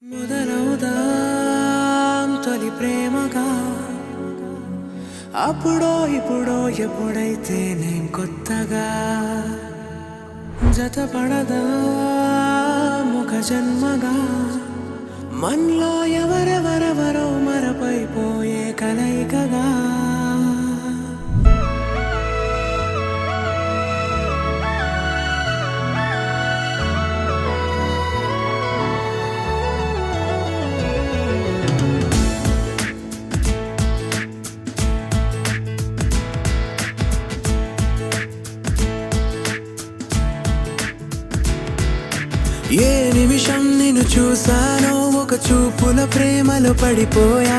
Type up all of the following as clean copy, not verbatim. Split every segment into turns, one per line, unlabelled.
మొదలవుదాం తొలి ప్రేమగా అప్పుడో ఇప్పుడో ఎప్పుడైతే నేను కొత్తగా జతపడదా ముఖ జన్మగా మనలో ఎవరెవరెవరో మరపైపోయే కలయికగా ఏ నిమిషం నిన్ను చూసానో ఒక చూపుల ప్రేమలో పడిపోయా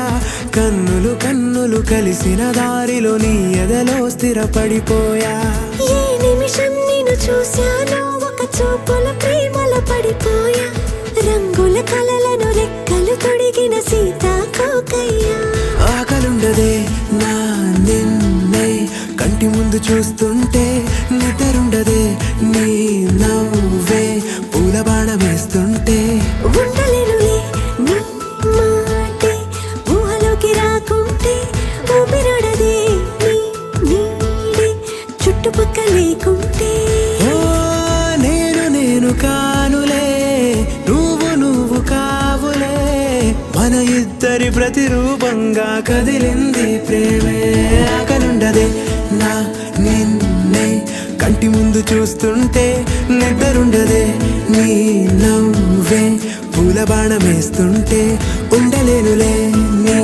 కన్నులు కన్నులు కలిసిన దారిలో నీ ఎదలో స్థిరపడిపోయా
ఏ నిమిషం నిన్ను చూశానో ఒక చూపుల ప్రేమలో పడిపోయా రంగుల కలలను రెక్కలు తొడిగిన సీతాకోకయ్యా
ఆకలుండదే నా నిన్నే కంటి ముందు చూస్తుంటే నిద్రుండదే నీ నవ్వే పూల బాణం వేస్తుంటే
ఉండలేనులే నీ మాటే ఊహలోకి రాకుంటే ఊపిరాడదే నీ నీడే చుట్టుపక్క లేకుంటే
ఓ నేను కానులే నువ్వు కావులే మన ఇద్దరి ప్రతిరూపంగా కదిలింది ప్రేమే ఆకలుండదే నా నిన్నే కంటి ముందు చూస్తుంటే నిద్రుండదే నీ నవ్వే పూల బాణం వేస్తుంటే ఉండలేనులే నీ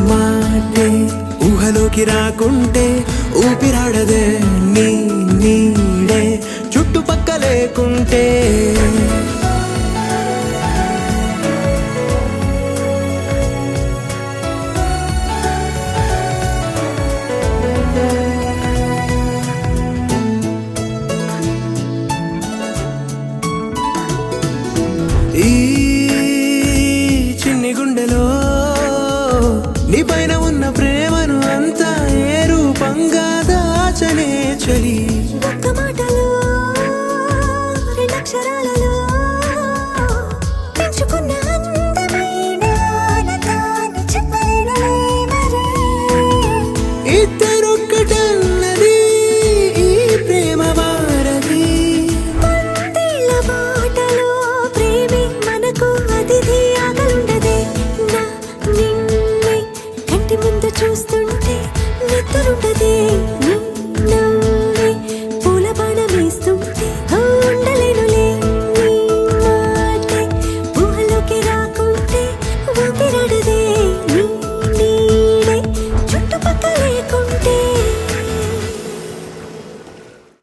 మాటే ఊహలోకి రాకుంటే ఊపిరాడదే నీ నీడే చుట్టుపక్క లేకుంటే ఈ